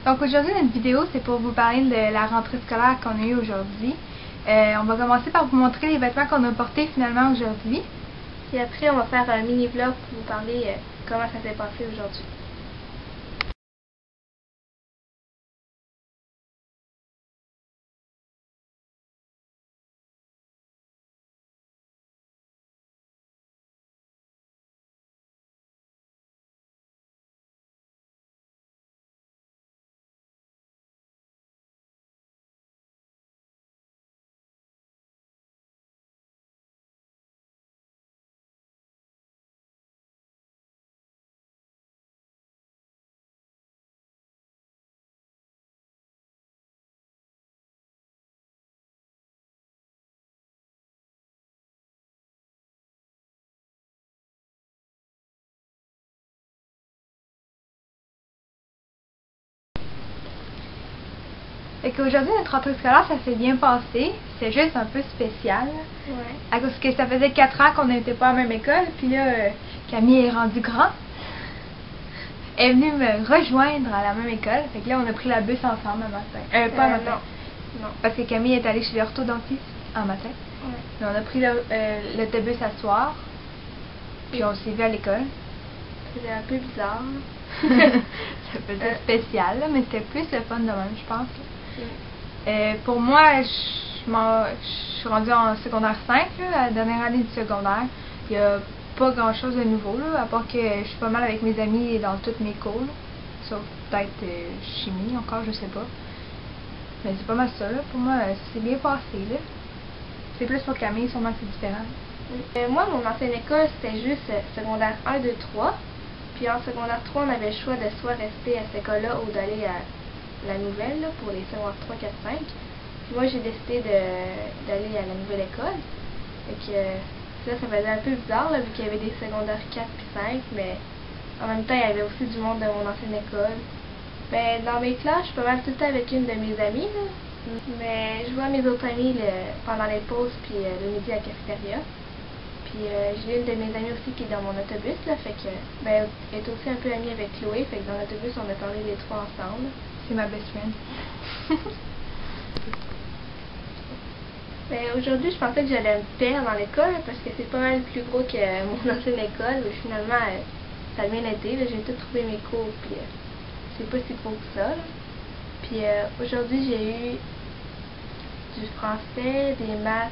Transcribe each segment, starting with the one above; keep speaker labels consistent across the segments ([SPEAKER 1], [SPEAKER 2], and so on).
[SPEAKER 1] Donc aujourd'hui, notre vidéo, c'est pour vous parler de la rentrée scolaire qu'on a eue aujourd'hui. On va commencer par vous montrer les vêtements qu'on a portés finalement aujourd'hui.
[SPEAKER 2] Puis après, on va faire un mini-vlog pour vous parler comment ça s'est passé aujourd'hui.
[SPEAKER 1] Fait qu'aujourd'hui, notre rentrée scolaire, ça s'est bien passé. C'est juste un peu spécial.
[SPEAKER 2] Ouais.
[SPEAKER 1] À cause que ça faisait 4 ans qu'on n'était pas à la même école. Puis là, Camille est rendue grande. Elle est venue me rejoindre à la même école. Fait que là, on a pris la bus ensemble un matin. Pas un matin.
[SPEAKER 2] Non.
[SPEAKER 1] Parce que Camille est allée chez l'orthodontiste un matin.
[SPEAKER 2] Ouais.
[SPEAKER 1] Mais on a pris l'autobus à soir. Puis on s'est vu à l'école.
[SPEAKER 2] C'était un peu bizarre.
[SPEAKER 1] Ça faisait spécial, là, mais c'était plus le fun de même, je pense. Pour moi, je suis rendue en secondaire 5, là, la dernière année du secondaire. Il n'y a pas grand chose de nouveau, là, à part que je suis pas mal avec mes amis dans toutes mes cours. Là. Sauf peut-être chimie encore, je sais pas. Mais c'est pas mal ça, là. Pour moi, c'est bien passé. Là. C'est plus pour Camille, sûrement c'est différent.
[SPEAKER 2] Moi, mon ancienne école, c'était juste secondaire 1, 2, 3. Puis en secondaire 3, on avait le choix de soit rester à cette école-là ou d'aller à la nouvelle là, pour les secondaires 3, 4, 5. Puis moi, j'ai décidé d'aller à la nouvelle école. Et que ça faisait un peu bizarre là, vu qu'il y avait des secondaires 4 puis 5, mais en même temps, il y avait aussi du monde de mon ancienne école. Ben, dans mes classes, je suis pas mal tout le temps avec une de mes amies, là. Mais je vois mes autres amis pendant les pauses puis le midi à la cafétéria. Puis j'ai une de mes amies aussi qui est dans mon autobus, là, fait que, ben, elle est aussi un peu amie avec Chloé, fait que dans l'autobus, on a parlé les trois ensemble.
[SPEAKER 1] C'est ma best friend.
[SPEAKER 2] Ben, aujourd'hui, je pensais que j'allais me perdre dans l'école, parce que c'est pas mal plus gros que mon ancienne école, mais finalement, ça a bien été, là, j'ai tout trouvé mes cours, puis c'est pas si gros que ça, là. Puis aujourd'hui, j'ai eu du français, des maths,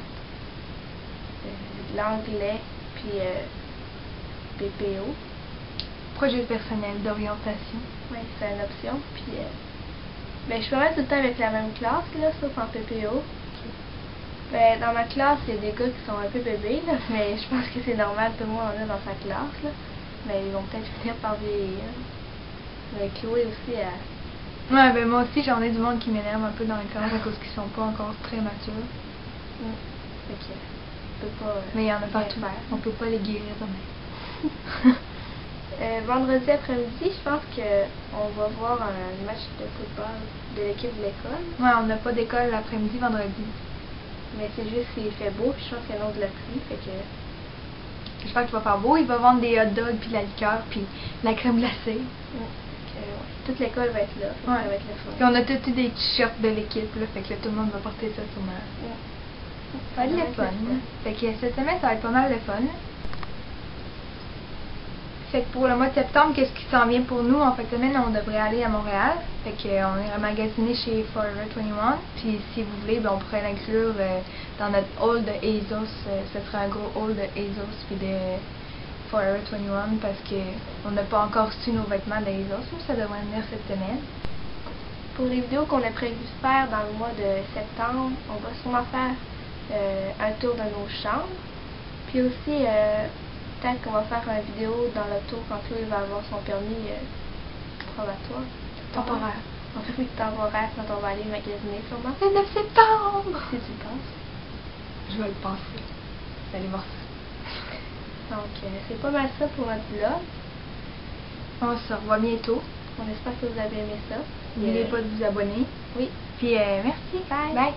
[SPEAKER 2] de l'anglais, puis PPO.
[SPEAKER 1] Projet personnel d'orientation.
[SPEAKER 2] Oui, c'est une option. Puis, ben, je suis pas mal tout le temps avec la même classe, là, sauf en PPO. Ben, dans ma classe, il y a des gars qui sont un peu bébés, là, mais je pense que c'est normal, tout le monde en a dans sa classe, là. Mais ils vont peut-être finir par vieillir. Mais Chloé aussi,
[SPEAKER 1] Ouais, ben moi aussi, j'en ai du monde qui m'énerve un peu dans les classes à cause qu'ils sont pas encore très matures.
[SPEAKER 2] Fait que, on peut pas,
[SPEAKER 1] mais il y en a partout. On peut pas les guérir demain.
[SPEAKER 2] Vendredi après-midi, je pense qu'on va voir un match de football de l'équipe de l'école.
[SPEAKER 1] Ouais, on n'a pas d'école l'après-midi, vendredi.
[SPEAKER 2] Mais c'est juste s'il fait beau, puis je pense qu'il y a un autre de la pluie, fait que...
[SPEAKER 1] J'espère qu'il va faire beau, il va vendre des hot dogs, puis de la liqueur, puis de la crème glacée.
[SPEAKER 2] Toute l'école va être là,
[SPEAKER 1] ouais.
[SPEAKER 2] Ça va être le fun.
[SPEAKER 1] Puis on a tous eu des t-shirts de l'équipe, là, fait que là, tout le monde va porter ça sûrement. Ça va être le fun. Fait que cette semaine, ça va être pas mal le fun. Fait que pour le mois de septembre, qu'est-ce qui s'en vient pour nous? En fait, semaine, on devrait aller à Montréal. Fait qu'on ira magasiner chez Forever 21. Puis si vous voulez, ben, on pourrait l'inclure dans notre haul de ASOS. Ce serait un gros haul de ASOS puis de Forever 21 parce qu'on n'a pas encore reçu nos vêtements d'ASOS. Mais ça devrait venir cette semaine.
[SPEAKER 2] Pour les vidéos qu'on a prévu de faire dans le mois de septembre, on va sûrement faire un tour de nos chambres. Puis aussi... peut-être qu'on va faire une vidéo dans l'auto quand Chloé va avoir son permis probatoire.
[SPEAKER 1] Temporaire.
[SPEAKER 2] Un permis temporaire quand on va aller magasiner sûrement.
[SPEAKER 1] Le 9 septembre!
[SPEAKER 2] Si tu penses.
[SPEAKER 1] Je vais le penser. Vous allez voir ça.
[SPEAKER 2] Donc, c'est pas mal ça pour notre vlog.
[SPEAKER 1] On se revoit bientôt.
[SPEAKER 2] On espère que vous avez aimé ça.
[SPEAKER 1] N'oubliez pas de vous abonner.
[SPEAKER 2] Oui.
[SPEAKER 1] Puis merci.
[SPEAKER 2] Bye.
[SPEAKER 1] Bye.